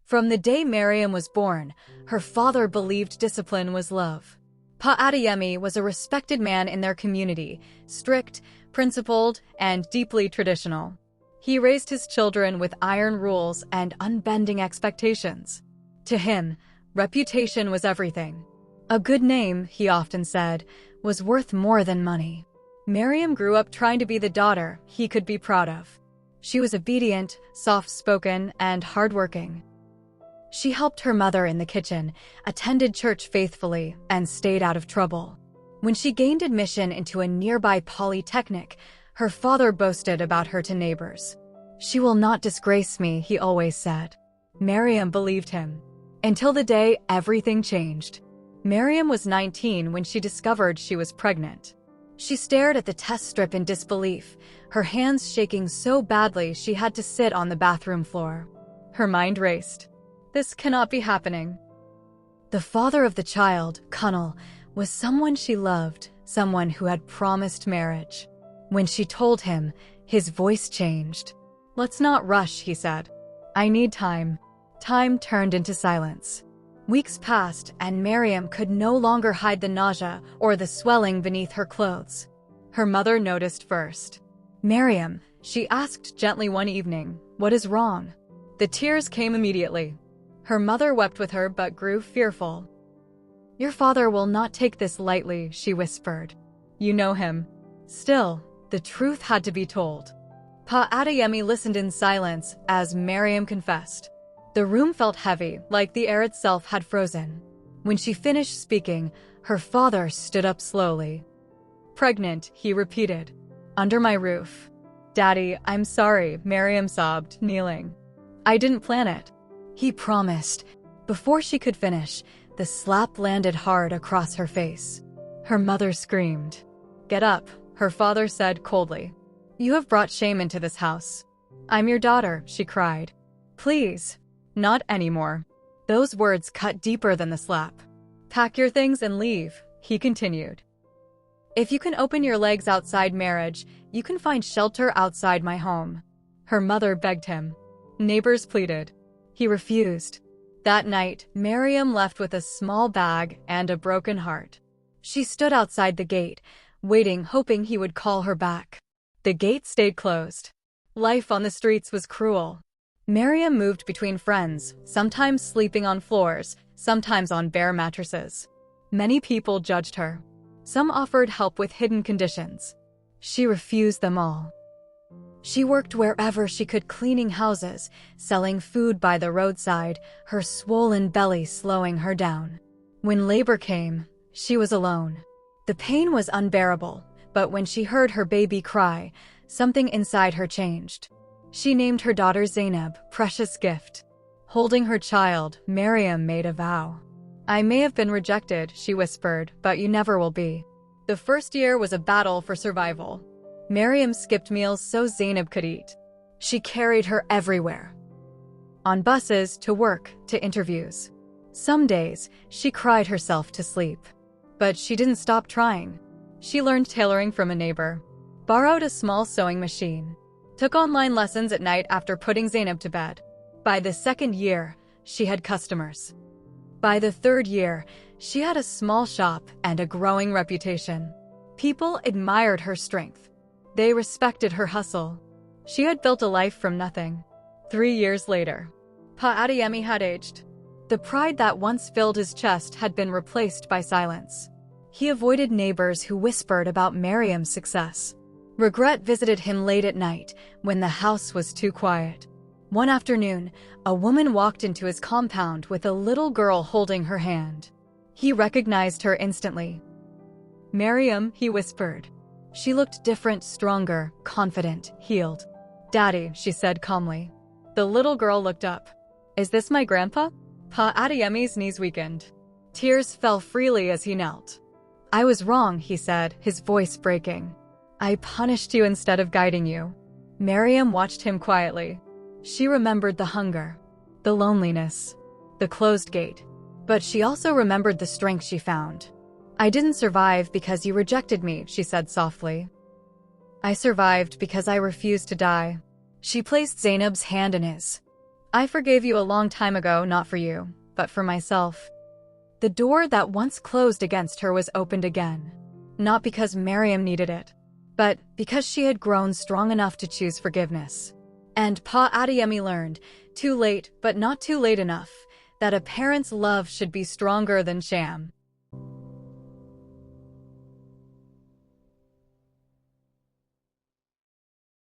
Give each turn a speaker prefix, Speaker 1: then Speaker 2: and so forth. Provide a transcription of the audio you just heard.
Speaker 1: From the day Mariam was born, her father believed discipline was love. Pa Adeyemi was a respected man in their community, strict, principled, and deeply traditional. He raised his children with iron rules and unbending expectations. To him, reputation was everything. A good name, he often said, was worth more than money. Mariam grew up trying to be the daughter he could be proud of. She was obedient, soft-spoken, and hardworking. She helped her mother in the kitchen, attended church faithfully, and stayed out of trouble. When she gained admission into a nearby polytechnic, her father boasted about her to neighbors. "She will not disgrace me," he always said. Mariam believed him. Until the day everything changed. Mariam was 19 when she discovered she was pregnant. She stared at the test strip in disbelief, her hands shaking so badly she had to sit on the bathroom floor. Her mind raced. This cannot be happening. The father of the child, Kunal, was someone she loved, someone who had promised marriage. When she told him, his voice changed. "Let's not rush," he said. "I need time." Time turned into silence. Weeks passed, and Mariam could no longer hide the nausea or the swelling beneath her clothes. Her mother noticed first. "Mariam," she asked gently one evening, "what is wrong?" The tears came immediately. Her mother wept with her but grew fearful. "Your father will not take this lightly," she whispered. "You know him." Still, the truth had to be told. Pa Adeyemi listened in silence as Mariam confessed. The room felt heavy, like the air itself had frozen. When she finished speaking, her father stood up slowly. "Pregnant," he repeated. "Under my roof." "Daddy, I'm sorry," Mariam sobbed, kneeling. "I didn't plan it." He promised. Before she could finish, the slap landed hard across her face. Her mother screamed. "Get up," her father said coldly. "You have brought shame into this house." "I'm your daughter," she cried. "Please." "Not anymore." Those words cut deeper than the slap. "Pack your things and leave," he continued. "If you can open your legs outside marriage, you can find shelter outside my home." Her mother begged him. Neighbors pleaded. He refused. That night, Mariam left with a small bag and a broken heart. She stood outside the gate, waiting, hoping he would call her back. The gate stayed closed. Life on the streets was cruel. Mariam moved between friends, sometimes sleeping on floors, sometimes on bare mattresses. Many people judged her. Some offered help with hidden conditions. She refused them all. She worked wherever she could, cleaning houses, selling food by the roadside, her swollen belly slowing her down. When labor came, she was alone. The pain was unbearable, but when she heard her baby cry, something inside her changed. She named her daughter Zainab, precious gift. Holding her child, Mariam made a vow. "I may have been rejected," she whispered, "but you never will be." The first year was a battle for survival. Mariam skipped meals so Zainab could eat. She carried her everywhere. On buses, to work, to interviews. Some days, she cried herself to sleep. But she didn't stop trying. She learned tailoring from a neighbor. Borrowed a small sewing machine. Took online lessons at night after putting Zainab to bed. By the second year, she had customers. By the third year, she had a small shop and a growing reputation. People admired her strength. They respected her hustle. She had built a life from nothing. 3 years later, Pa Adeyemi had aged. The pride that once filled his chest had been replaced by silence. He avoided neighbors who whispered about Mariam's success. Regret visited him late at night when the house was too quiet. One afternoon, a woman walked into his compound with a little girl holding her hand. He recognized her instantly. "Mariam," he whispered. She looked different, stronger, confident, healed. "Daddy," she said calmly. The little girl looked up. "Is this my grandpa?" Pa Adeyemi's knees weakened. Tears fell freely as he knelt. "I was wrong," he said, his voice breaking. "I punished you instead of guiding you." Mariam watched him quietly. She remembered the hunger, the loneliness, the closed gate. But she also remembered the strength she found. "I didn't survive because you rejected me," she said softly. "I survived because I refused to die." She placed Zainab's hand in his. I forgave you a long time ago, not for you, but for myself." The door that once closed against her was opened again. Not because Mariam needed it, but because she had grown strong enough to choose forgiveness. And Pa Adeyemi learned, too late but not too late enough, that a parent's love should be stronger than sham.